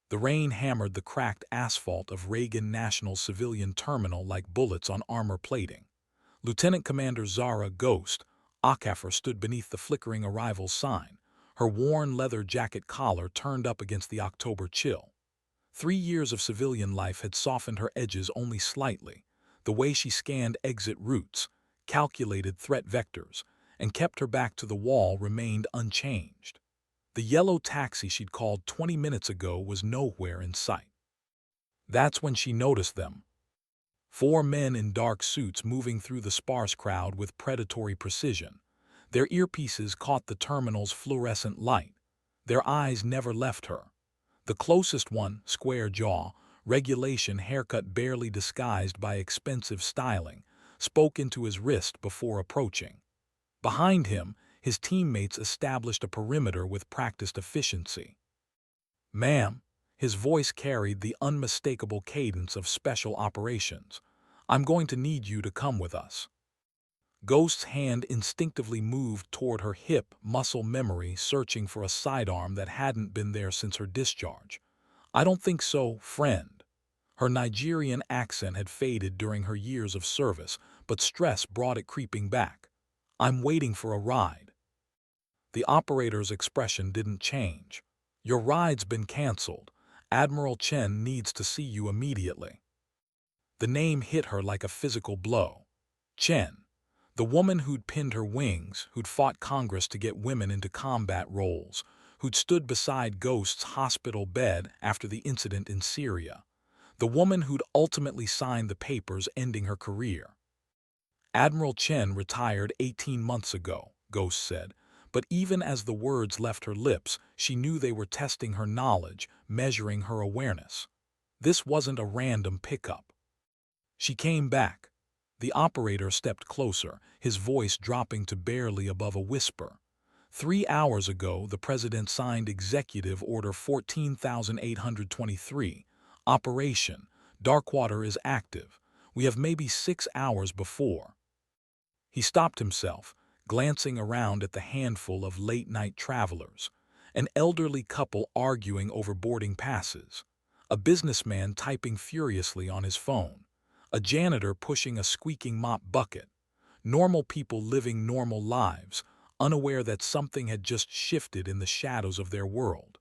The rain hammered the cracked asphalt of Reagan National Civilian Terminal like bullets on armor plating. Lieutenant Commander Zara Ghost Akaffer stood beneath the flickering arrival sign, her worn leather jacket collar turned up against the October chill. 3 years of civilian life had softened her edges only slightly, the way she scanned exit routes, calculated threat vectors, and kept her back to the wall remained unchanged. The yellow taxi she'd called 20 minutes ago was nowhere in sight. That's when she noticed them. 4 men in dark suits moving through the sparse crowd with predatory precision. Their earpieces caught the terminal's fluorescent light. Their eyes never left her. The closest one, square jaw, regulation haircut barely disguised by expensive styling, spoke into his wrist before approaching. Behind him, his teammates established a perimeter with practiced efficiency. "Ma'am," his voice carried the unmistakable cadence of special operations, "I'm going to need you to come with us." Ghost's hand instinctively moved toward her hip, muscle memory searching for a sidearm that hadn't been there since her discharge. "I don't think so, friend." Her Nigerian accent had faded during her years of service, but stress brought it creeping back. "I'm waiting for a ride." The operator's expression didn't change. "Your ride's been canceled. Admiral Chen needs to see you immediately." The name hit her like a physical blow. Chen. The woman who'd pinned her wings, who'd fought Congress to get women into combat roles, who'd stood beside Ghost's hospital bed after the incident in Syria. The woman who'd ultimately signed the papers ending her career. "Admiral Chen retired 18 months ago," Ghost said, but even as the words left her lips, she knew they were testing her knowledge, measuring her awareness. This wasn't a random pickup. She came back. The operator stepped closer, his voice dropping to barely above a whisper. 3 hours ago, the President signed Executive Order 14,823. Operation Darkwater is active. We have maybe 6 hours before. He stopped himself, glancing around at the handful of late-night travelers. An elderly couple arguing over boarding passes. A businessman typing furiously on his phone. A janitor pushing a squeaking mop bucket. Normal people living normal lives, unaware that something had just shifted in the shadows of their world.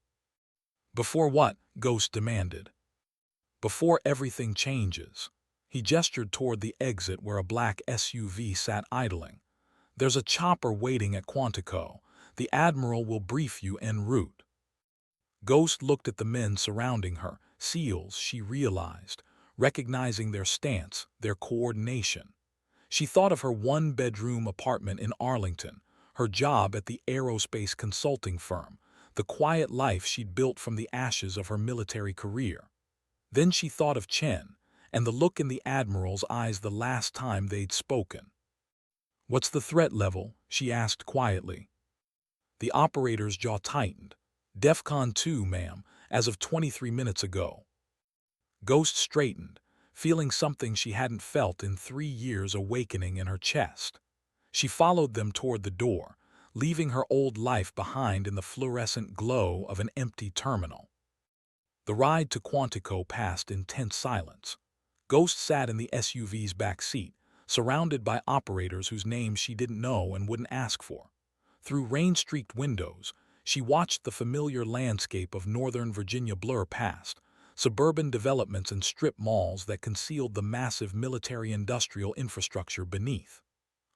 "Before what?" Ghost demanded. "Before everything changes." He gestured toward the exit where a black SUV sat idling. "There's a chopper waiting at Quantico. The Admiral will brief you en route." Ghost looked at the men surrounding her, SEALs, she realized, recognizing their stance, their coordination. She thought of her one-bedroom apartment in Arlington, her job at the aerospace consulting firm, the quiet life she'd built from the ashes of her military career. Then she thought of Chen, and the look in the Admiral's eyes the last time they'd spoken. "What's the threat level?" she asked quietly. The operator's jaw tightened. "DEFCON 2, ma'am, as of 23 minutes ago." Ghost straightened, feeling something she hadn't felt in 3 years awakening in her chest. She followed them toward the door, leaving her old life behind in the fluorescent glow of an empty terminal. The ride to Quantico passed in tense silence. Ghost sat in the SUV's back seat, surrounded by operators whose names she didn't know and wouldn't ask for. Through rain-streaked windows, she watched the familiar landscape of Northern Virginia blur past, suburban developments and strip malls that concealed the massive military-industrial infrastructure beneath.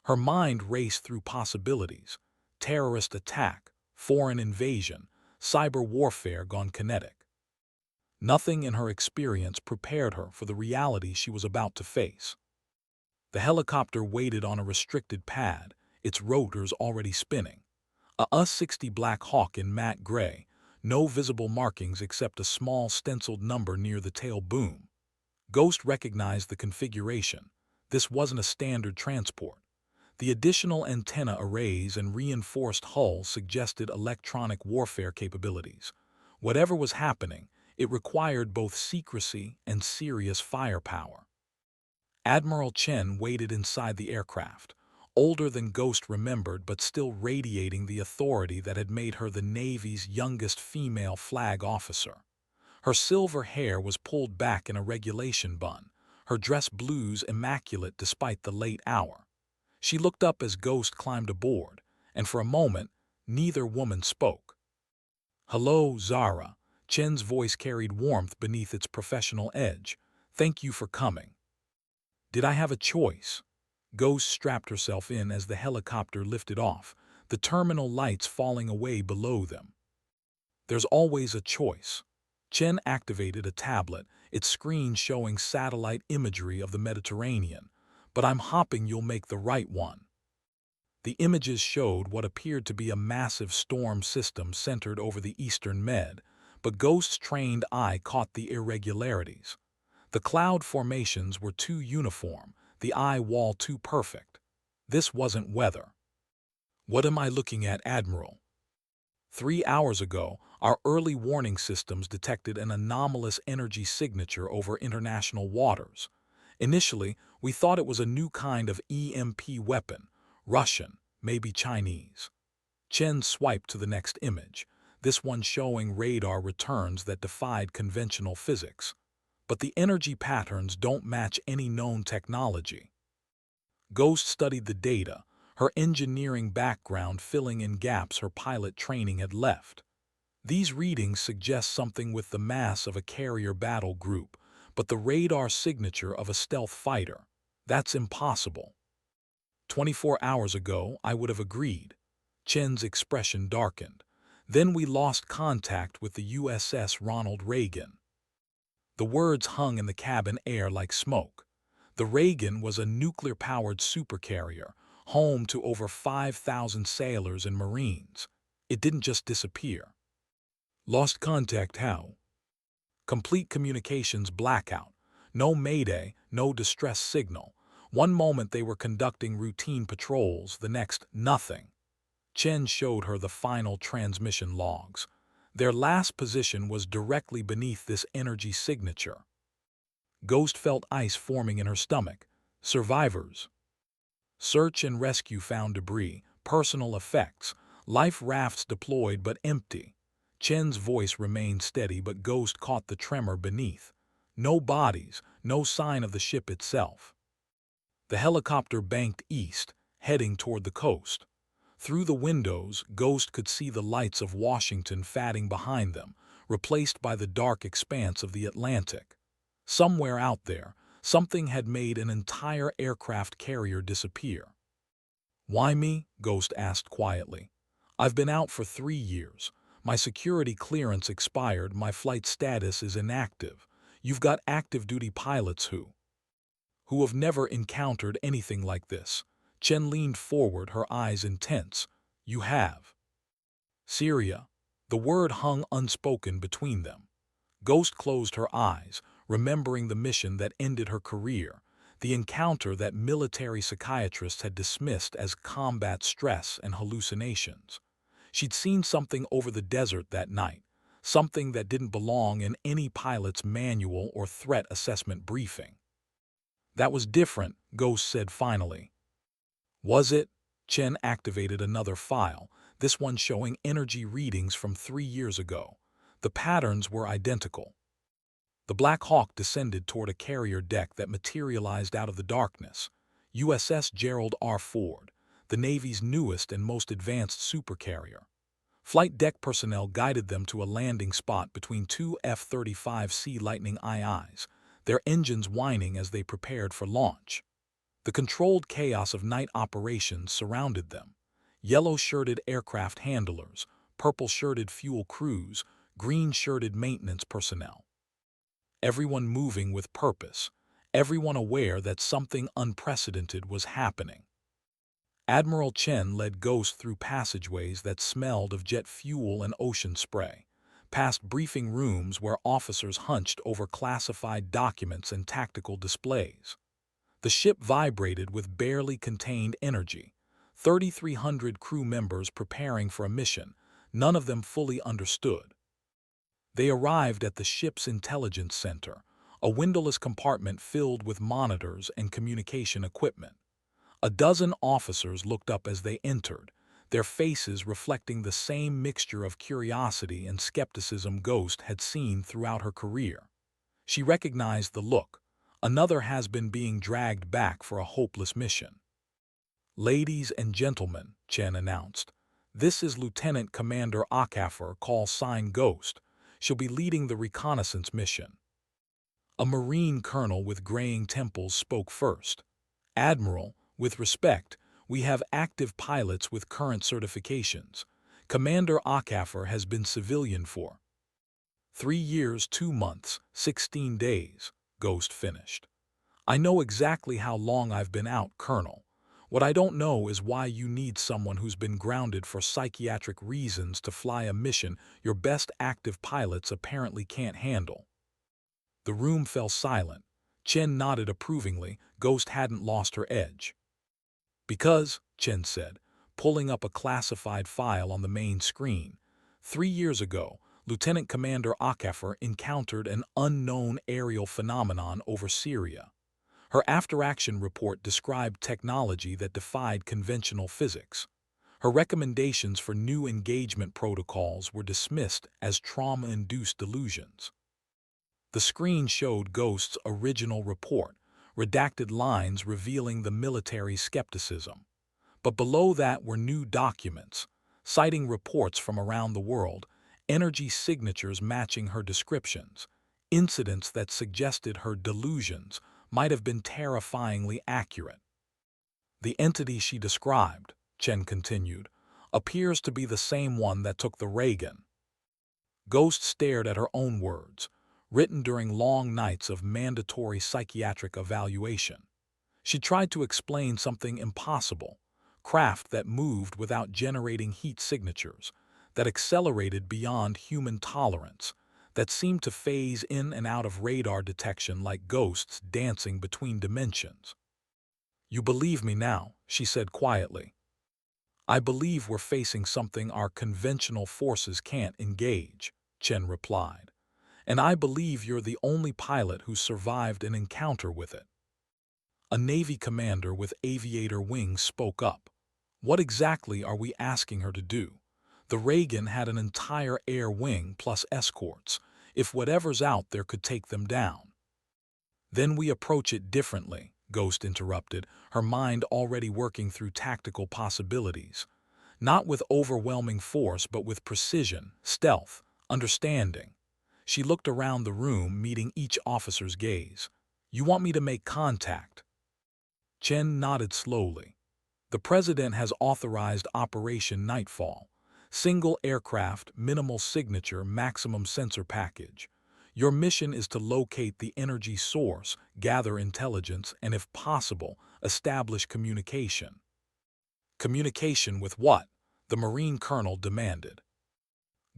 Her mind raced through possibilities: terrorist attack, foreign invasion, cyber warfare gone kinetic. Nothing in her experience prepared her for the reality she was about to face. The helicopter waited on a restricted pad, its rotors already spinning. A US-60 Black Hawk in matte gray, no visible markings except a small stenciled number near the tail boom. Ghost recognized the configuration. This wasn't a standard transport. The additional antenna arrays and reinforced hull suggested electronic warfare capabilities. Whatever was happening, it required both secrecy and serious firepower. Admiral Chen waited inside the aircraft, older than Ghost remembered but still radiating the authority that had made her the Navy's youngest female flag officer. Her silver hair was pulled back in a regulation bun, her dress blues immaculate despite the late hour. She looked up as Ghost climbed aboard, and for a moment, neither woman spoke. "Hello, Zara." Chen's voice carried warmth beneath its professional edge. "Thank you for coming." "Did I have a choice?" Ghost strapped herself in as the helicopter lifted off, the terminal lights falling away below them. "There's always a choice." Chen activated a tablet, its screen showing satellite imagery of the Mediterranean. "But I'm hoping you'll make the right one." The images showed what appeared to be a massive storm system centered over the eastern Med, but Ghost's trained eye caught the irregularities. The cloud formations were too uniform, the eye wall too perfect. This wasn't weather. "What am I looking at, Admiral?" 3 hours ago, our early warning systems detected an anomalous energy signature over international waters. Initially, we thought it was a new kind of EMP weapon, Russian, maybe Chinese. Chen swiped to the next image, this one showing radar returns that defied conventional physics. But the energy patterns don't match any known technology. Ghost studied the data, her engineering background filling in gaps her pilot training had left. These readings suggest something with the mass of a carrier battle group, but the radar signature of a stealth fighter. That's impossible. 24 hours ago, I would have agreed. Chen's expression darkened. Then we lost contact with the USS Ronald Reagan. The words hung in the cabin air like smoke. The Reagan was a nuclear-powered supercarrier, home to over 5,000 sailors and Marines. It didn't just disappear. Lost contact how? Complete communications blackout. No mayday, no distress signal. One moment they were conducting routine patrols, the next, nothing. Chen showed her the final transmission logs. Their last position was directly beneath this energy signature. Ghost felt ice forming in her stomach. Survivors. Search and rescue found debris, personal effects, life rafts deployed but empty. Chen's voice remained steady, but Ghost caught the tremor beneath. No bodies, no sign of the ship itself. The helicopter banked east, heading toward the coast. Through the windows, Ghost could see the lights of Washington fading behind them, replaced by the dark expanse of the Atlantic. Somewhere out there, something had made an entire aircraft carrier disappear. "Why me?" Ghost asked quietly. "I've been out for 3 years. My security clearance expired, my flight status is inactive. You've got active-duty pilots who have never encountered anything like this." Chen leaned forward, her eyes intense. "You have." "Syria." The word hung unspoken between them. Ghost closed her eyes, remembering the mission that ended her career, the encounter that military psychiatrists had dismissed as combat stress and hallucinations. She'd seen something over the desert that night, something that didn't belong in any pilot's manual or threat assessment briefing. "That was different," Ghost said finally. "Was it?" Chen activated another file, this one showing energy readings from 3 years ago. The patterns were identical. The Black Hawk descended toward a carrier deck that materialized out of the darkness. USS Gerald R. Ford, the Navy's newest and most advanced supercarrier. Flight deck personnel guided them to a landing spot between 2 F-35C Lightning IIs, their engines whining as they prepared for launch. The controlled chaos of night operations surrounded them. Yellow-shirted aircraft handlers, purple-shirted fuel crews, green-shirted maintenance personnel. Everyone moving with purpose, everyone aware that something unprecedented was happening. Admiral Chen led Ghost through passageways that smelled of jet fuel and ocean spray, past briefing rooms where officers hunched over classified documents and tactical displays. The ship vibrated with barely contained energy, 3,300 crew members preparing for a mission, none of them fully understood. They arrived at the ship's intelligence center, a windowless compartment filled with monitors and communication equipment. A dozen officers looked up as they entered, their faces reflecting the same mixture of curiosity and skepticism Ghost had seen throughout her career. She recognized the look. Another has been being dragged back for a hopeless mission. "Ladies and gentlemen," Chen announced, "this is Lieutenant Commander Akafor, call sign Ghost. She'll be leading the reconnaissance mission." A Marine colonel with graying temples spoke first. "Admiral, with respect, we have active pilots with current certifications. Commander Akafor has been civilian for 3 years, 2 months, 16 days, Ghost finished. "I know exactly how long I've been out, Colonel. What I don't know is why you need someone who's been grounded for psychiatric reasons to fly a mission your best active pilots apparently can't handle." The room fell silent. Chen nodded approvingly. Ghost hadn't lost her edge. "Because," Chen said, pulling up a classified file on the main screen, 3 years ago, Lieutenant Commander Akafor encountered an unknown aerial phenomenon over Syria. Her after-action report described technology that defied conventional physics. Her recommendations for new engagement protocols were dismissed as trauma-induced delusions. The screen showed Ghost's original report, redacted lines revealing the military's skepticism. But below that were new documents, citing reports from around the world, energy signatures matching her descriptions, incidents that suggested her delusions might have been terrifyingly accurate. "The entity she described," Chen continued, "appears to be the same one that took the Reagan." Ghost stared at her own words, written during long nights of mandatory psychiatric evaluation. She tried to explain something impossible: craft that moved without generating heat signatures, that accelerated beyond human tolerance, that seemed to phase in and out of radar detection like ghosts dancing between dimensions. "You believe me now," she said quietly. "I believe we're facing something our conventional forces can't engage," Chen replied. "And I believe you're the only pilot who survived an encounter with it." A Navy commander with aviator wings spoke up. "What exactly are we asking her to do? The Reagan had an entire air wing plus escorts. If whatever's out there could take them down." "Then we approach it differently," Ghost interrupted, her mind already working through tactical possibilities. "Not with overwhelming force, but with precision, stealth, understanding." She looked around the room, meeting each officer's gaze. "You want me to make contact?" Chen nodded slowly. "The President has authorized Operation Nightfall. Single aircraft, minimal signature, maximum sensor package. Your mission is to locate the energy source, gather intelligence, and if possible, establish communication." "Communication with what?" the Marine colonel demanded.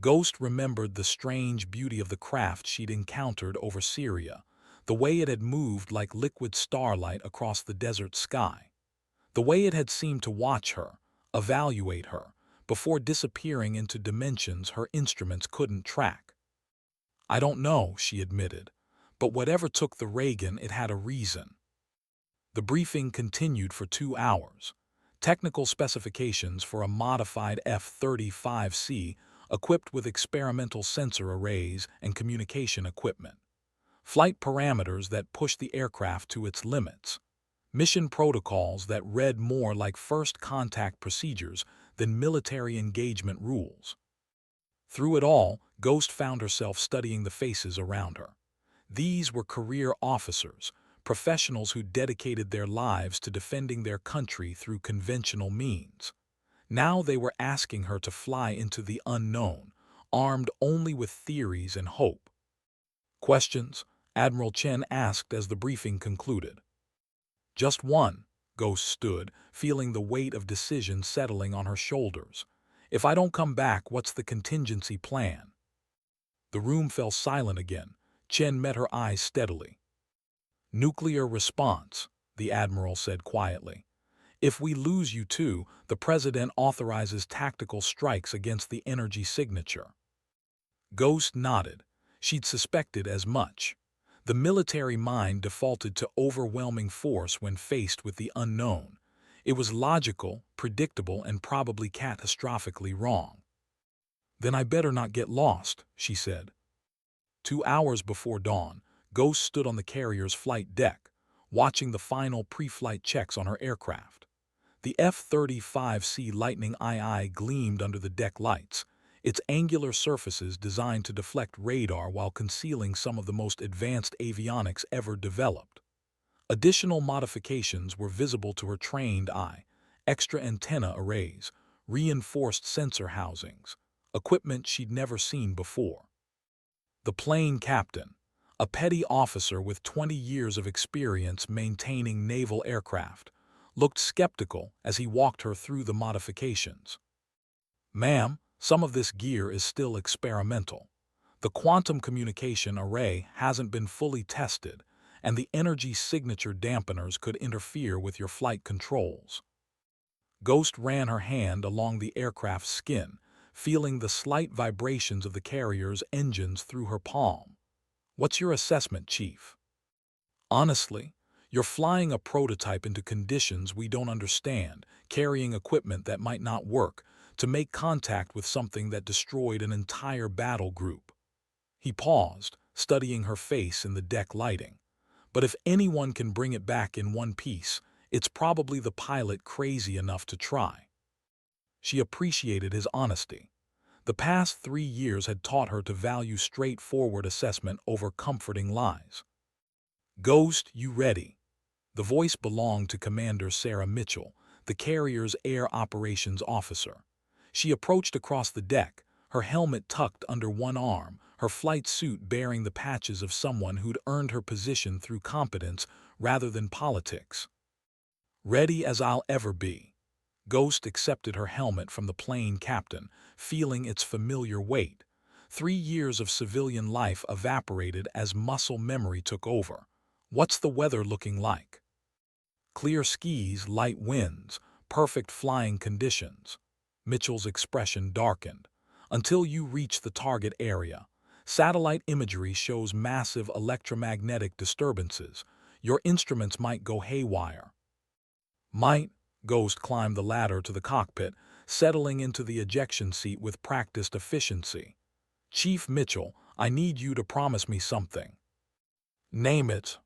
Ghost remembered the strange beauty of the craft she'd encountered over Syria, the way it had moved like liquid starlight across the desert sky, the way it had seemed to watch her, evaluate her, before disappearing into dimensions her instruments couldn't track. "I don't know," she admitted, "but whatever took the Reagan, it had a reason." The briefing continued for 2 hours. Technical specifications for a modified F-35C equipped with experimental sensor arrays and communication equipment. Flight parameters that pushed the aircraft to its limits. Mission protocols that read more like first contact procedures than military engagement rules. Through it all, Ghost found herself studying the faces around her. These were career officers, professionals who dedicated their lives to defending their country through conventional means. Now they were asking her to fly into the unknown, armed only with theories and hope. "Questions?" Admiral Chen asked as the briefing concluded. "Just one." Ghost stood, feeling the weight of decision settling on her shoulders. "If I don't come back, what's the contingency plan?" The room fell silent again. Chen met her eyes steadily. "Nuclear response," the Admiral said quietly. "If we lose you too, the President authorizes tactical strikes against the energy signature." Ghost nodded. She'd suspected as much. The military mind defaulted to overwhelming force when faced with the unknown. It was logical, predictable, and probably catastrophically wrong. "Then I better not get lost," she said. 2 hours before dawn, Ghost stood on the carrier's flight deck, watching the final pre-flight checks on her aircraft. The F-35C Lightning II gleamed under the deck lights, its angular surfaces designed to deflect radar while concealing some of the most advanced avionics ever developed. Additional modifications were visible to her trained eye: extra antenna arrays, reinforced sensor housings, equipment she'd never seen before. The plane captain, a petty officer with 20 years of experience maintaining naval aircraft, looked skeptical as he walked her through the modifications. "Ma'am, some of this gear is still experimental. The quantum communication array hasn't been fully tested, and the energy signature dampeners could interfere with your flight controls." Ghost ran her hand along the aircraft's skin, feeling the slight vibrations of the carrier's engines through her palm. "What's your assessment, Chief?" "Honestly, you're flying a prototype into conditions we don't understand, carrying equipment that might not work, to make contact with something that destroyed an entire battle group." He paused, studying her face in the deck lighting. "But if anyone can bring it back in one piece, it's probably the pilot crazy enough to try." She appreciated his honesty. The past 3 years had taught her to value straightforward assessment over comforting lies. "Ghost, you ready?" The voice belonged to Commander Sarah Mitchell, the carrier's air operations officer. She approached across the deck, her helmet tucked under one arm, her flight suit bearing the patches of someone who'd earned her position through competence rather than politics. "Ready as I'll ever be." Ghost accepted her helmet from the plane captain, feeling its familiar weight. 3 years of civilian life evaporated as muscle memory took over. "What's the weather looking like?" "Clear skies, light winds, perfect flying conditions." Mitchell's expression darkened. "Until you reach the target area. Satellite imagery shows massive electromagnetic disturbances. Your instruments might go haywire." "Might." Ghost climbed the ladder to the cockpit, settling into the ejection seat with practiced efficiency. "Chief Mitchell, I need you to promise me something." "Name it."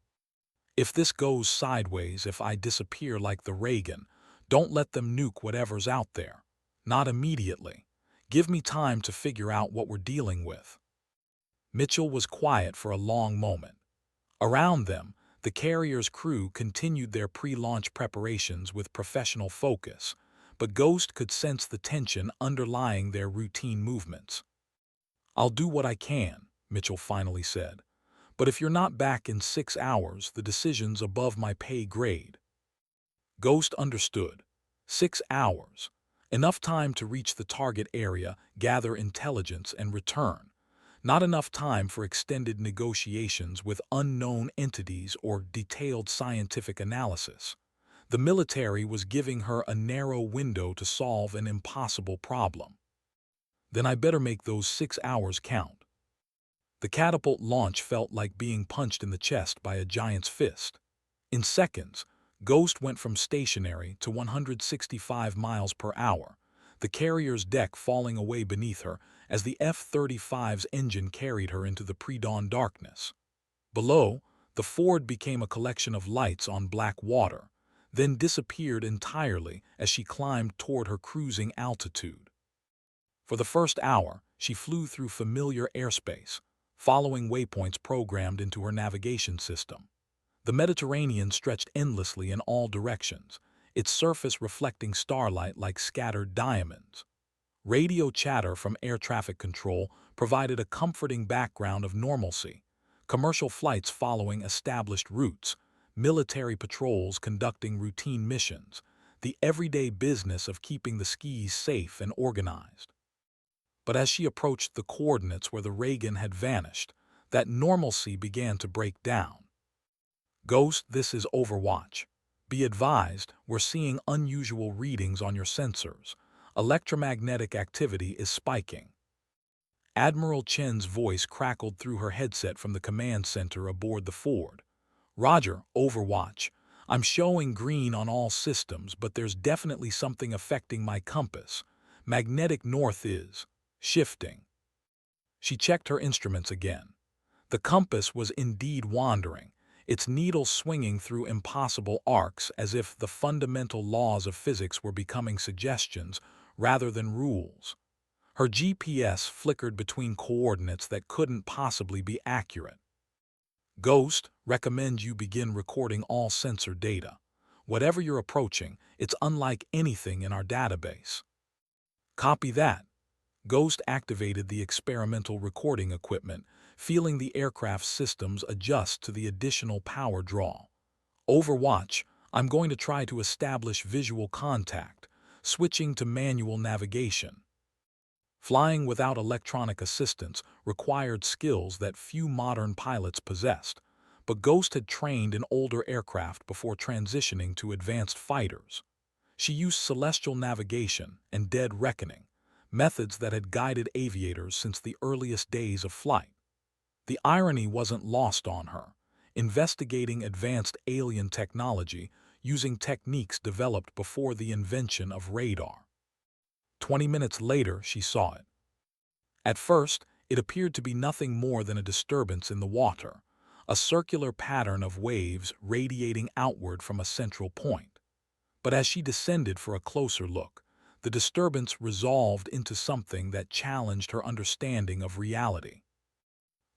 "If this goes sideways, if I disappear like the Reagan, don't let them nuke whatever's out there. Not immediately. Give me time to figure out what we're dealing with." Mitchell was quiet for a long moment. Around them, the carrier's crew continued their pre-launch preparations with professional focus, but Ghost could sense the tension underlying their routine movements. "I'll do what I can," Mitchell finally said. "But if you're not back in 6 hours, the decision's above my pay grade." Ghost understood. 6 hours. Enough time to reach the target area, gather intelligence, and return. Not enough time for extended negotiations with unknown entities or detailed scientific analysis. The military was giving her a narrow window to solve an impossible problem. "Then I better make those 6 hours count." The catapult launch felt like being punched in the chest by a giant's fist. In seconds, Ghost went from stationary to 165 miles per hour, the carrier's deck falling away beneath her as the F-35's engine carried her into the pre-dawn darkness. Below, the Ford became a collection of lights on black water, then disappeared entirely as she climbed toward her cruising altitude. For the first hour, she flew through familiar airspace, following waypoints programmed into her navigation system. The Mediterranean stretched endlessly in all directions, its surface reflecting starlight like scattered diamonds. Radio chatter from air traffic control provided a comforting background of normalcy, commercial flights following established routes, military patrols conducting routine missions, the everyday business of keeping the skies safe and organized. But as she approached the coordinates where the Reagan had vanished, that normalcy began to break down. "Ghost, this is Overwatch. Be advised, we're seeing unusual readings on your sensors. Electromagnetic activity is spiking." Admiral Chen's voice crackled through her headset from the command center aboard the Ford. "Roger, Overwatch. I'm showing green on all systems, but there's definitely something affecting my compass. Magnetic north is shifting. She checked her instruments again. The compass was indeed wandering, its needle swinging through impossible arcs as if the fundamental laws of physics were becoming suggestions rather than rules. Her GPS flickered between coordinates that couldn't possibly be accurate. Ghost recommends you begin recording all sensor data. Whatever you're approaching, it's unlike anything in our database. Copy that. Ghost activated the experimental recording equipment, feeling the aircraft's systems adjust to the additional power draw. Overwatch, I'm going to try to establish visual contact, switching to manual navigation. Flying without electronic assistance required skills that few modern pilots possessed, but Ghost had trained in older aircraft before transitioning to advanced fighters. She used celestial navigation and dead reckoning, methods that had guided aviators since the earliest days of flight. The irony wasn't lost on her, investigating advanced alien technology using techniques developed before the invention of radar. 20 minutes later, she saw it. At first, it appeared to be nothing more than a disturbance in the water, a circular pattern of waves radiating outward from a central point. But as she descended for a closer look, the disturbance resolved into something that challenged her understanding of reality.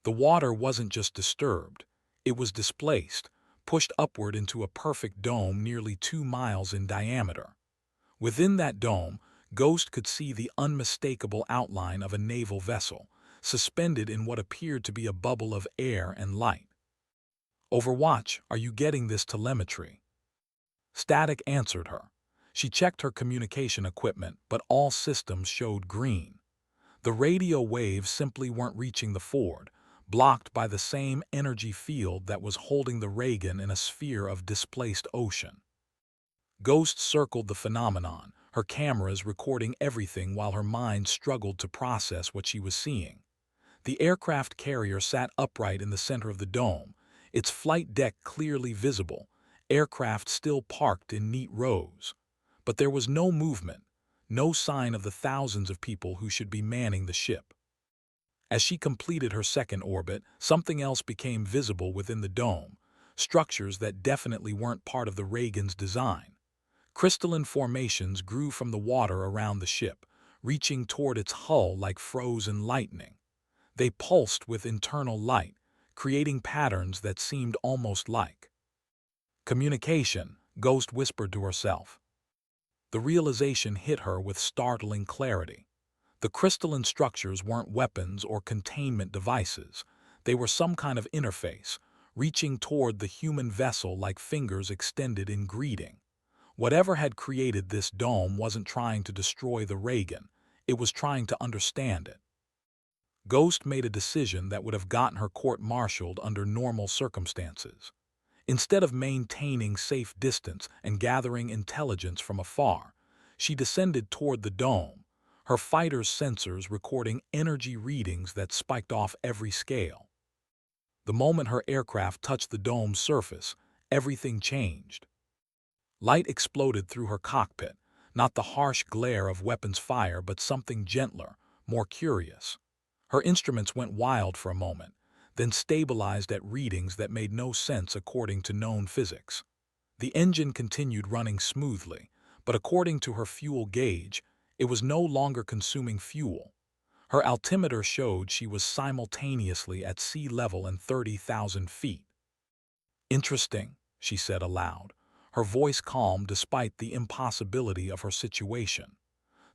The water wasn't just disturbed, it was displaced, pushed upward into a perfect dome nearly 2 miles in diameter. Within that dome, Ghost could see the unmistakable outline of a naval vessel, suspended in what appeared to be a bubble of air and light. Overwatch, are you getting this telemetry? Static answered her. She checked her communication equipment, but all systems showed green. The radio waves simply weren't reaching the Ford, blocked by the same energy field that was holding the Reagan in a sphere of displaced ocean. Ghost circled the phenomenon, her cameras recording everything while her mind struggled to process what she was seeing. The aircraft carrier sat upright in the center of the dome, its flight deck clearly visible, aircraft still parked in neat rows. But there was no movement, no sign of the thousands of people who should be manning the ship. As she completed her second orbit, something else became visible within the dome, structures that definitely weren't part of the Reagan's design. Crystalline formations grew from the water around the ship, reaching toward its hull like frozen lightning. They pulsed with internal light, creating patterns that seemed almost like communication, Ghost whispered to herself. The realization hit her with startling clarity. The crystalline structures weren't weapons or containment devices. They were some kind of interface, reaching toward the human vessel like fingers extended in greeting. Whatever had created this dome wasn't trying to destroy the Reagan, it was trying to understand it. Ghost made a decision that would have gotten her court-martialed under normal circumstances. Instead of maintaining safe distance and gathering intelligence from afar, she descended toward the dome, her fighter's sensors recording energy readings that spiked off every scale. The moment her aircraft touched the dome's surface, everything changed. Light exploded through her cockpit, not the harsh glare of weapons fire but something gentler, more curious. Her instruments went wild for a moment, then stabilized at readings that made no sense according to known physics. The engine continued running smoothly, but according to her fuel gauge, it was no longer consuming fuel. Her altimeter showed she was simultaneously at sea level and 30,000 feet. Interesting, she said aloud, her voice calm despite the impossibility of her situation.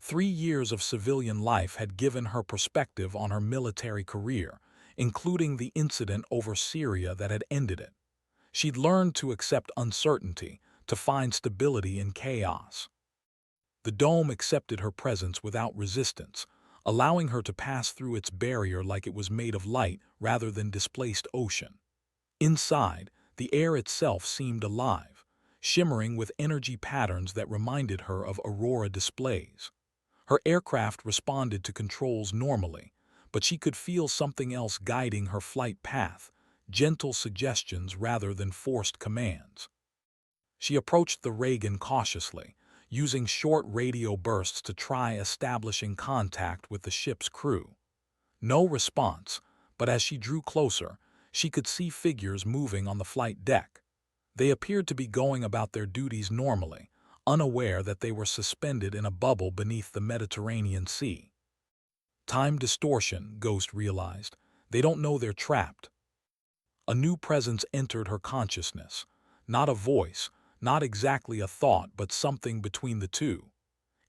3 years of civilian life had given her perspective on her military career, including the incident over Syria that had ended it. She'd learned to accept uncertainty, to find stability in chaos. The dome accepted her presence without resistance, allowing her to pass through its barrier like it was made of light rather than displaced ocean. Inside, the air itself seemed alive, shimmering with energy patterns that reminded her of aurora displays. Her aircraft responded to controls normally, but she could feel something else guiding her flight path, gentle suggestions rather than forced commands. She approached the Reagan cautiously, using short radio bursts to try establishing contact with the ship's crew. No response, but as she drew closer, she could see figures moving on the flight deck. They appeared to be going about their duties normally, unaware that they were suspended in a bubble beneath the Mediterranean Sea. Time distortion, Ghost realized. They don't know they're trapped. A new presence entered her consciousness. Not a voice, not exactly a thought, but something between the two.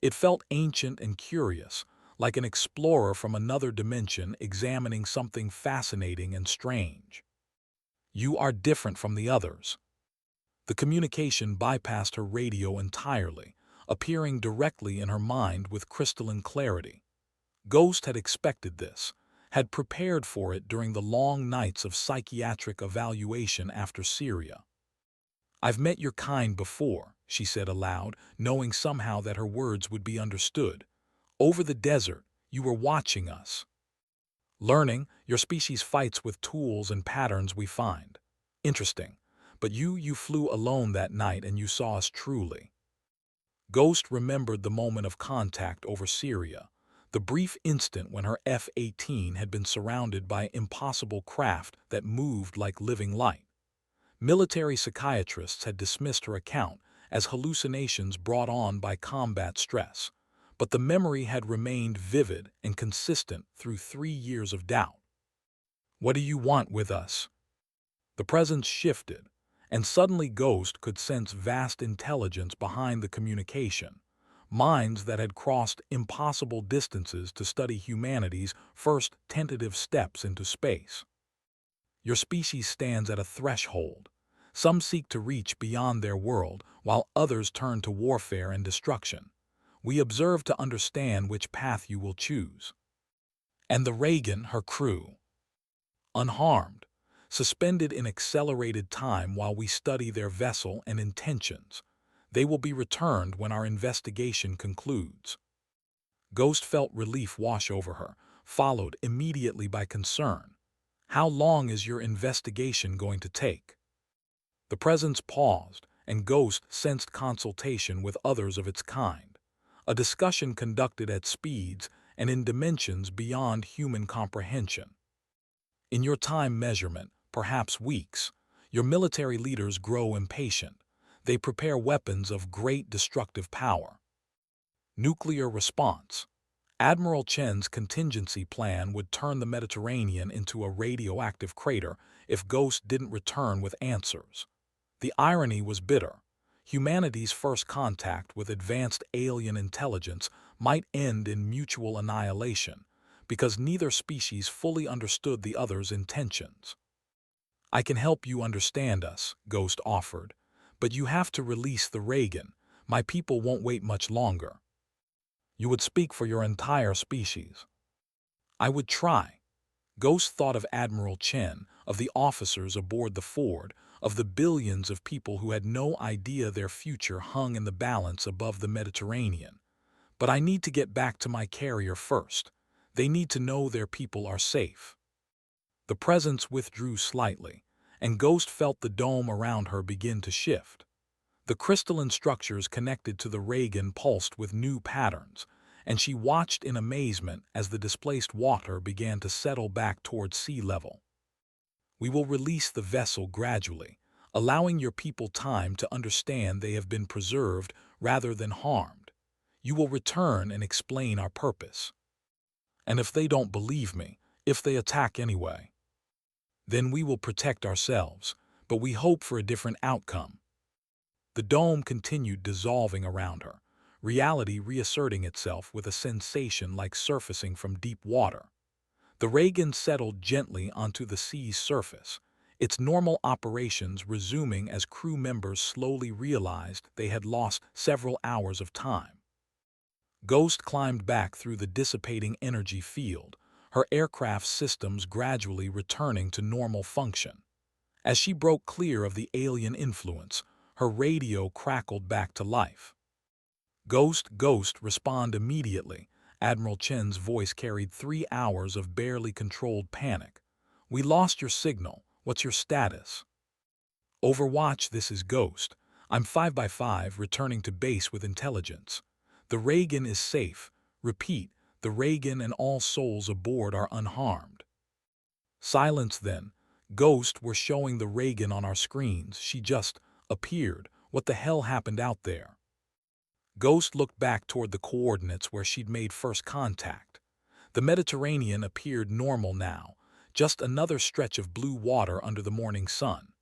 It felt ancient and curious, like an explorer from another dimension examining something fascinating and strange. You are different from the others. The communication bypassed her radio entirely, appearing directly in her mind with crystalline clarity. Ghost had expected this, had prepared for it during the long nights of psychiatric evaluation after Syria. "I've met your kind before," she said aloud, knowing somehow that her words would be understood. "Over the desert, you were watching us. Learning, your species fights with tools and patterns we find. Interesting. But you flew alone that night and you saw us truly." Ghost remembered the moment of contact over Syria, the brief instant when her F-18 had been surrounded by impossible craft that moved like living light. Military psychiatrists had dismissed her account as hallucinations brought on by combat stress, but the memory had remained vivid and consistent through 3 years of doubt. "What do you want with us?" The presence shifted, and suddenly Ghost could sense vast intelligence behind the communication, minds that had crossed impossible distances to study humanity's first tentative steps into space. "Your species stands at a threshold. Some seek to reach beyond their world, while others turn to warfare and destruction. We observe to understand which path you will choose." And the Reagan, her crew, unharmed, suspended in accelerated time while we study their vessel and intentions. They will be returned when our investigation concludes. Ghost felt relief wash over her, followed immediately by concern. "How long is your investigation going to take?" The presence paused, and Ghost sensed consultation with others of its kind, a discussion conducted at speeds and in dimensions beyond human comprehension. "In your time measurement, perhaps weeks, your military leaders grow impatient. They prepare weapons of great destructive power. Nuclear response. Admiral Chen's contingency plan would turn the Mediterranean into a radioactive crater if Ghost didn't return with answers. The irony was bitter. Humanity's first contact with advanced alien intelligence might end in mutual annihilation, because neither species fully understood the other's intentions. "I can help you understand us," Ghost offered, "but you have to release the Reagan. My people won't wait much longer." "You would speak for your entire species." "I would try." Ghost thought of Admiral Chen, of the officers aboard the Ford, of the billions of people who had no idea their future hung in the balance above the Mediterranean. "But I need to get back to my carrier first. They need to know their people are safe." The presence withdrew slightly, and Ghost felt the dome around her begin to shift. The crystalline structures connected to the Reagan pulsed with new patterns, and she watched in amazement as the displaced water began to settle back toward sea level. "We will release the vessel gradually, allowing your people time to understand they have been preserved rather than harmed. You will return and explain our purpose. And if they don't believe me, if they attack anyway, then we will protect ourselves, but we hope for a different outcome." The dome continued dissolving around her, reality reasserting itself with a sensation like surfacing from deep water. The Reagan settled gently onto the sea's surface, its normal operations resuming as crew members slowly realized they had lost several hours of time. Ghost climbed back through the dissipating energy field, her aircraft systems gradually returning to normal function. As she broke clear of the alien influence, her radio crackled back to life. Ghost, respond immediately." Admiral Chen's voice carried 3 hours of barely controlled panic. "We lost your signal. What's your status?" "Overwatch, this is Ghost. I'm 5 by 5 returning to base with intelligence. The Reagan is safe. Repeat, the Reagan and all souls aboard are unharmed. Silence then. Ghost, we're showing the Reagan on our screens. She just appeared. What the hell happened out there? Ghost looked back toward the coordinates where she'd made first contact. The Mediterranean appeared normal now, just another stretch of blue water under the morning sun.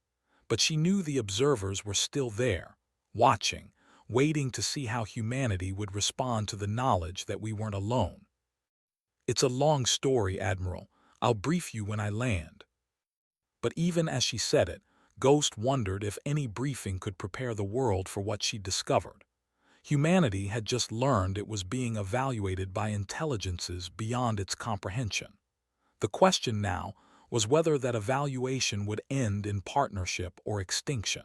But she knew the observers were still there, watching, waiting to see how humanity would respond to the knowledge that we weren't alone. It's a long story, Admiral. I'll brief you when I land. But even as she said it, Ghost wondered if any briefing could prepare the world for what she'd discovered. Humanity had just learned it was being evaluated by intelligences beyond its comprehension. The question now was whether that evaluation would end in partnership or extinction.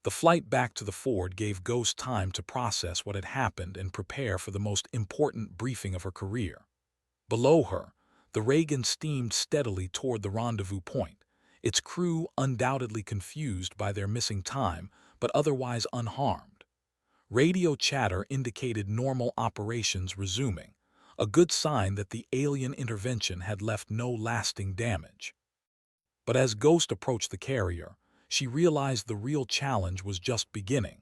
The flight back to the Ford gave Ghost time to process what had happened and prepare for the most important briefing of her career. Below her, the Reagan steamed steadily toward the rendezvous point, its crew undoubtedly confused by their missing time, but otherwise unharmed. Radio chatter indicated normal operations resuming, a good sign that the alien intervention had left no lasting damage. But as Ghost approached the carrier, she realized the real challenge was just beginning.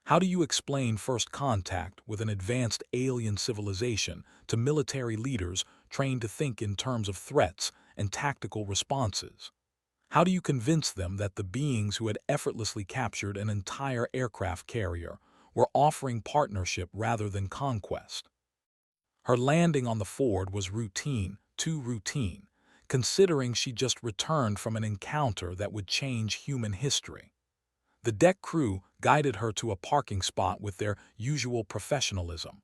How do you explain first contact with an advanced alien civilization to military leaders trained to think in terms of threats and tactical responses? How do you convince them that the beings who had effortlessly captured an entire aircraft carrier were offering partnership rather than conquest? Her landing on the Ford was routine, too routine, considering she just returned from an encounter that would change human history. The deck crew guided her to a parking spot with their usual professionalism,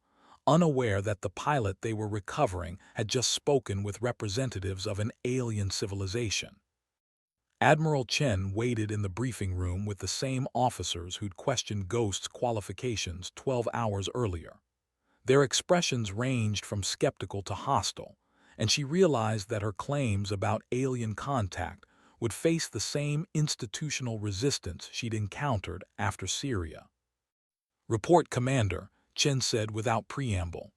unaware that the pilot they were recovering had just spoken with representatives of an alien civilization. Admiral Chen waited in the briefing room with the same officers who'd questioned Ghost's qualifications 12 hours earlier. Their expressions ranged from skeptical to hostile, and she realized that her claims about alien contact would face the same institutional resistance she'd encountered after Syria. "Report, Commander," Chen said without preamble.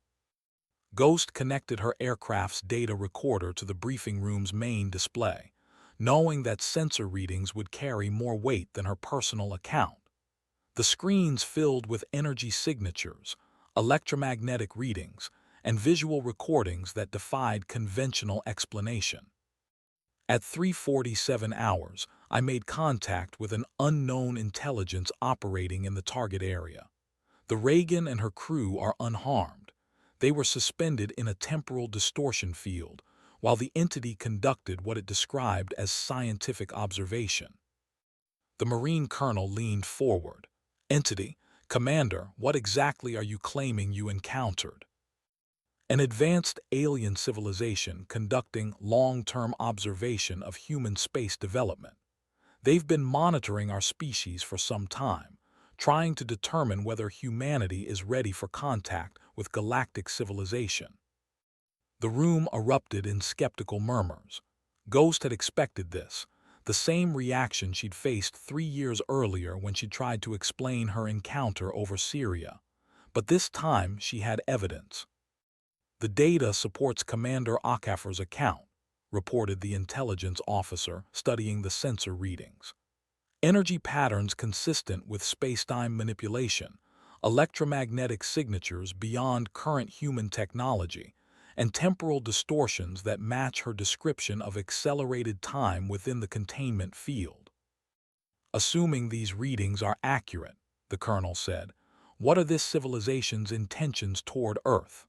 Ghost connected her aircraft's data recorder to the briefing room's main display, knowing that sensor readings would carry more weight than her personal account. The screens filled with energy signatures, electromagnetic readings, and visual recordings that defied conventional explanation. At 3:47 hours, I made contact with an unknown intelligence operating in the target area. The Reagan and her crew are unharmed. They were suspended in a temporal distortion field, while the entity conducted what it described as scientific observation. The Marine colonel leaned forward. "Entity, Commander, what exactly are you claiming you encountered?" "An advanced alien civilization conducting long-term observation of human space development. They've been monitoring our species for some time, trying to determine whether humanity is ready for contact with galactic civilization." The room erupted in skeptical murmurs. Ghost had expected this, the same reaction she'd faced 3 years earlier when she tried to explain her encounter over Syria. But this time she had evidence. "The data supports Commander Akafer's account," reported the intelligence officer studying the sensor readings. "Energy patterns consistent with space-time manipulation, electromagnetic signatures beyond current human technology, and temporal distortions that match her description of accelerated time within the containment field." "Assuming these readings are accurate," the colonel said, "what are this civilization's intentions toward Earth?"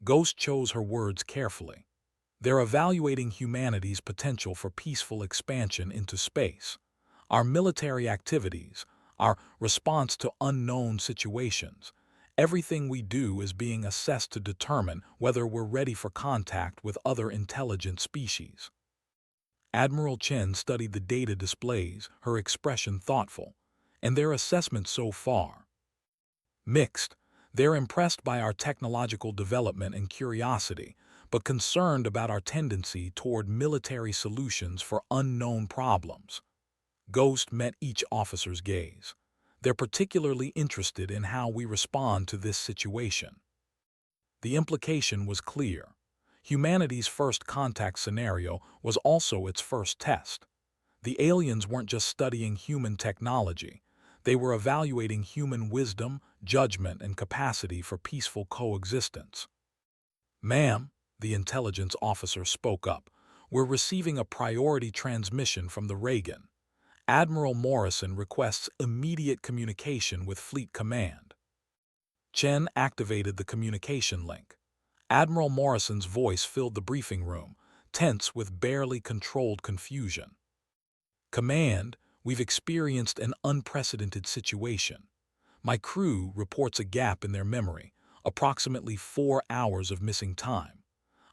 Ghost chose her words carefully. "They're evaluating humanity's potential for peaceful expansion into space. Our military activities, our response to unknown situations, everything we do is being assessed to determine whether we're ready for contact with other intelligent species." Admiral Chen studied the data displays, her expression thoughtful. "And their assessment so far?" "Mixed. They're impressed by our technological development and curiosity, but concerned about our tendency toward military solutions for unknown problems." Ghost met each officer's gaze. They're particularly interested in how we respond to this situation. The implication was clear. Humanity's first contact scenario was also its first test. The aliens weren't just studying human technology. They were evaluating human wisdom, judgment, and capacity for peaceful coexistence. "Ma'am," the intelligence officer spoke up, "we're receiving a priority transmission from the Reagan. Admiral Morrison requests immediate communication with Fleet Command." Chen activated the communication link. Admiral Morrison's voice filled the briefing room, tense with barely controlled confusion. "Command, we've experienced an unprecedented situation. My crew reports a gap in their memory, approximately 4 hours of missing time.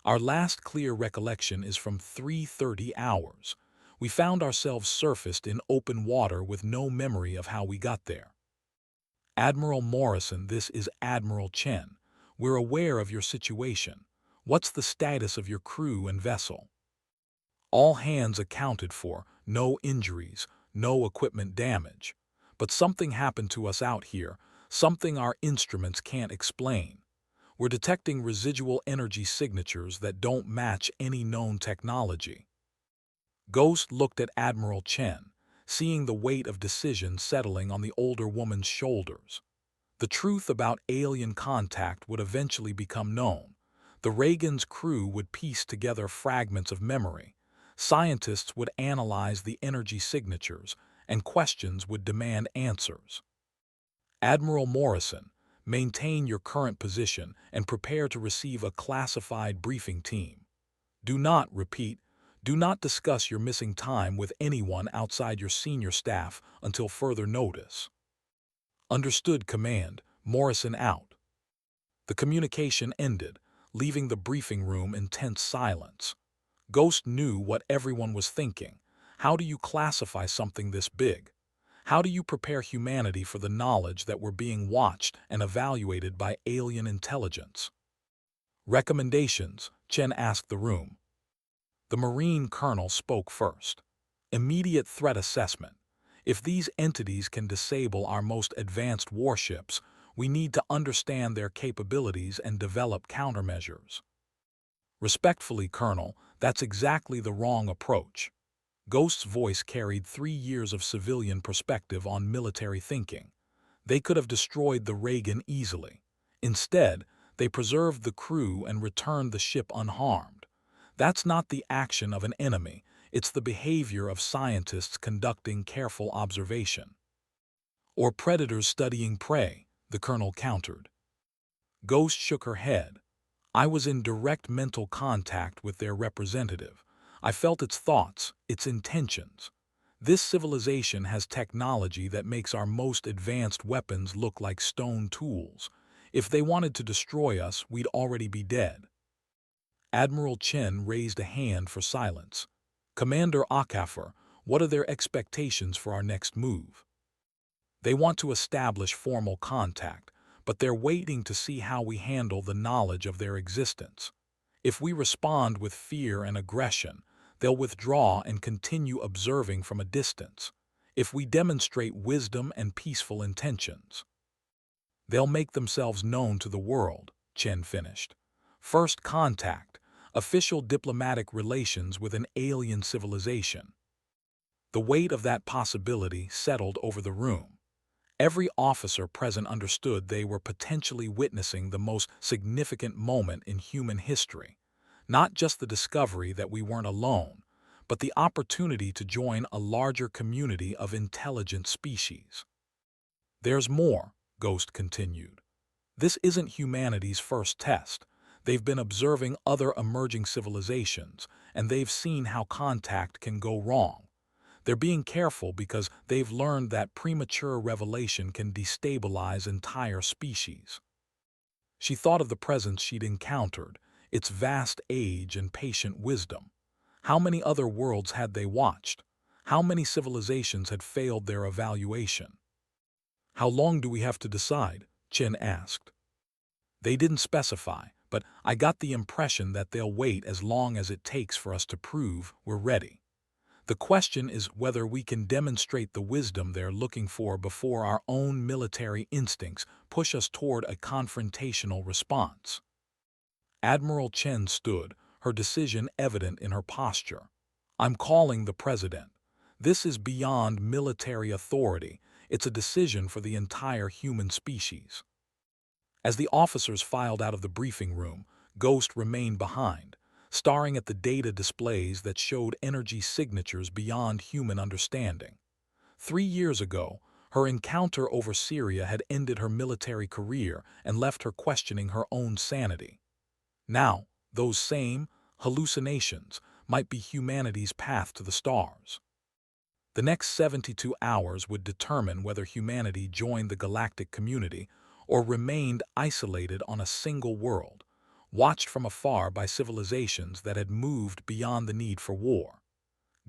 Our last clear recollection is from 3:30 hours. We found ourselves surfaced in open water with no memory of how we got there." "Admiral Morrison, this is Admiral Chen. We're aware of your situation. What's the status of your crew and vessel?" "All hands accounted for, no injuries, no equipment damage. But something happened to us out here, something our instruments can't explain. We're detecting residual energy signatures that don't match any known technology." Ghost looked at Admiral Chen, seeing the weight of decision settling on the older woman's shoulders. The truth about alien contact would eventually become known. The Reagan's crew would piece together fragments of memory. Scientists would analyze the energy signatures, and questions would demand answers. "Admiral Morrison, maintain your current position and prepare to receive a classified briefing team. Do not, repeat, do not discuss your missing time with anyone outside your senior staff until further notice." "Understood, Command. Morrison out." The communication ended, leaving the briefing room in tense silence. Ghost knew what everyone was thinking. How do you classify something this big? How do you prepare humanity for the knowledge that we're being watched and evaluated by alien intelligence? "Recommendations," Chen asked the room. The Marine colonel spoke first. "Immediate threat assessment. If these entities can disable our most advanced warships, we need to understand their capabilities and develop countermeasures." "Respectfully, Colonel, that's exactly the wrong approach." Ghost's voice carried 3 years of civilian perspective on military thinking. They could have destroyed the Reagan easily. Instead, they preserved the crew and returned the ship unharmed. That's not the action of an enemy, it's the behavior of scientists conducting careful observation. "Or predators studying prey," the colonel countered. Ghost shook her head. "I was in direct mental contact with their representative. I felt its thoughts, its intentions. This civilization has technology that makes our most advanced weapons look like stone tools. If they wanted to destroy us, we'd already be dead." Admiral Chen raised a hand for silence. "Commander Akafor, what are their expectations for our next move?" "They want to establish formal contact, but they're waiting to see how we handle the knowledge of their existence. If we respond with fear and aggression, they'll withdraw and continue observing from a distance. If we demonstrate wisdom and peaceful intentions, they'll make themselves known to the world," Chen finished. "First contact, official diplomatic relations with an alien civilization." The weight of that possibility settled over the room. Every officer present understood they were potentially witnessing the most significant moment in human history. Not just the discovery that we weren't alone, but the opportunity to join a larger community of intelligent species. "There's more," Ghost continued. "This isn't humanity's first test. They've been observing other emerging civilizations, and they've seen how contact can go wrong. They're being careful because they've learned that premature revelation can destabilize entire species." She thought of the presence she'd encountered, its vast age and patient wisdom. How many other worlds had they watched? How many civilizations had failed their evaluation? "How long do we have to decide?" Chen asked. "They didn't specify, but I got the impression that they'll wait as long as it takes for us to prove we're ready. The question is whether we can demonstrate the wisdom they're looking for before our own military instincts push us toward a confrontational response. Admiral Chen stood, her decision evident in her posture. I'm calling the president. This is beyond military authority. It's a decision for the entire human species. As the officers filed out of the briefing room, Ghost remained behind, staring at the data displays that showed energy signatures beyond human understanding. 3 years ago, her encounter over Syria had ended her military career and left her questioning her own sanity. Now, those same hallucinations might be humanity's path to the stars. The next 72 hours would determine whether humanity joined the galactic community or remained isolated on a single world, watched from afar by civilizations that had moved beyond the need for war.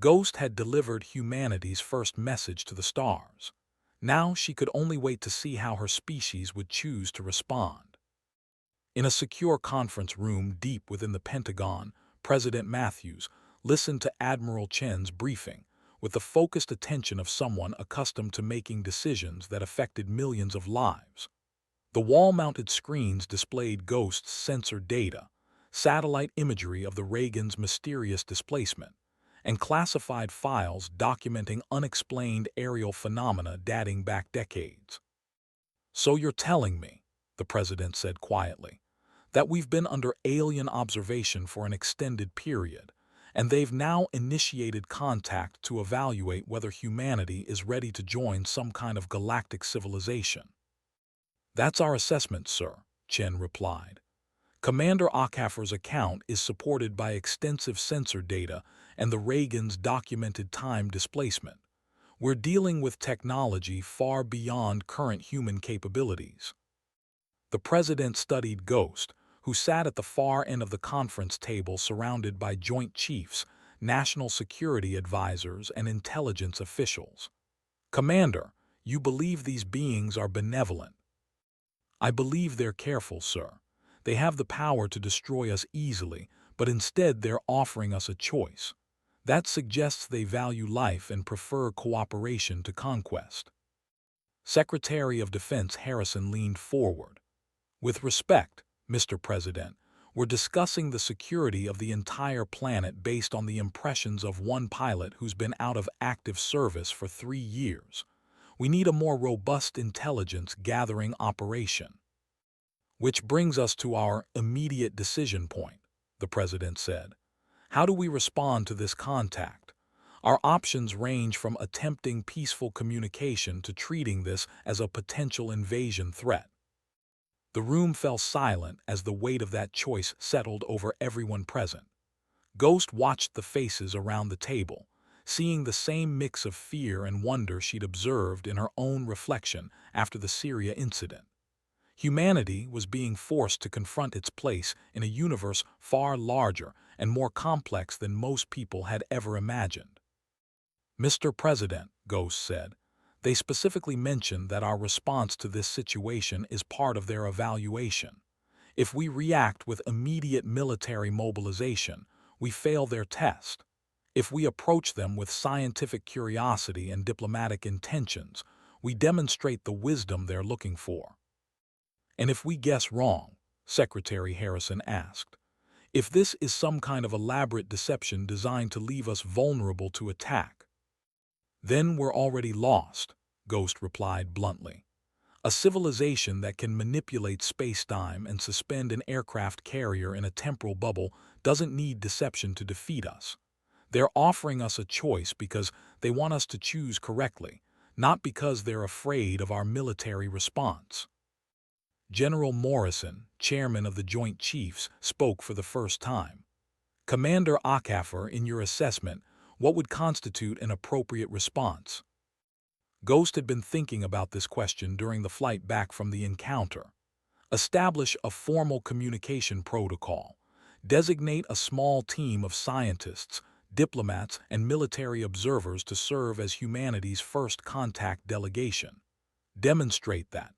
Ghost had delivered humanity's first message to the stars. Now she could only wait to see how her species would choose to respond. In a secure conference room deep within the Pentagon, President Matthews listened to Admiral Chen's briefing with the focused attention of someone accustomed to making decisions that affected millions of lives. The wall-mounted screens displayed Ghost's sensor data, satellite imagery of the Reagan's mysterious displacement, and classified files documenting unexplained aerial phenomena dating back decades. "So you're telling me," the president said quietly, "that we've been under alien observation for an extended period, and they've now initiated contact to evaluate whether humanity is ready to join some kind of galactic civilization." "That's our assessment, sir," Chen replied. "Commander Akhafer's account is supported by extensive sensor data and the Reagan's documented time displacement. We're dealing with technology far beyond current human capabilities." The president studied Ghost, who sat at the far end of the conference table surrounded by Joint Chiefs, national security advisors, and intelligence officials. "Commander, you believe these beings are benevolent." "I believe they're careful, sir. They have the power to destroy us easily, but instead they're offering us a choice. That suggests they value life and prefer cooperation to conquest." Secretary of Defense Harrison leaned forward. "With respect, Mr. President, we're discussing the security of the entire planet based on the impressions of one pilot who's been out of active service for 3 years. We need a more robust intelligence-gathering operation." "Which brings us to our immediate decision point," the president said. "How do we respond to this contact? Our options range from attempting peaceful communication to treating this as a potential invasion threat." The room fell silent as the weight of that choice settled over everyone present. Ghost watched the faces around the table, seeing the same mix of fear and wonder she'd observed in her own reflection after the Syria incident. Humanity was being forced to confront its place in a universe far larger and more complex than most people had ever imagined. "Mr. President," Ghost said, "they specifically mentioned that our response to this situation is part of their evaluation. If we react with immediate military mobilization, we fail their test. If we approach them with scientific curiosity and diplomatic intentions, we demonstrate the wisdom they're looking for." "And if we guess wrong?" Secretary Harrison asked. "If this is some kind of elaborate deception designed to leave us vulnerable to attack?" "Then we're already lost," Ghost replied bluntly. "A civilization that can manipulate space-time and suspend an aircraft carrier in a temporal bubble doesn't need deception to defeat us. They're offering us a choice because they want us to choose correctly, not because they're afraid of our military response." General Morrison, chairman of the Joint Chiefs, spoke for the first time. "Commander Akhafer, in your assessment, what would constitute an appropriate response?" Ghost had been thinking about this question during the flight back from the encounter. "Establish a formal communication protocol. Designate a small team of scientists, diplomats, and military observers to serve as humanity's first contact delegation. Demonstrate that,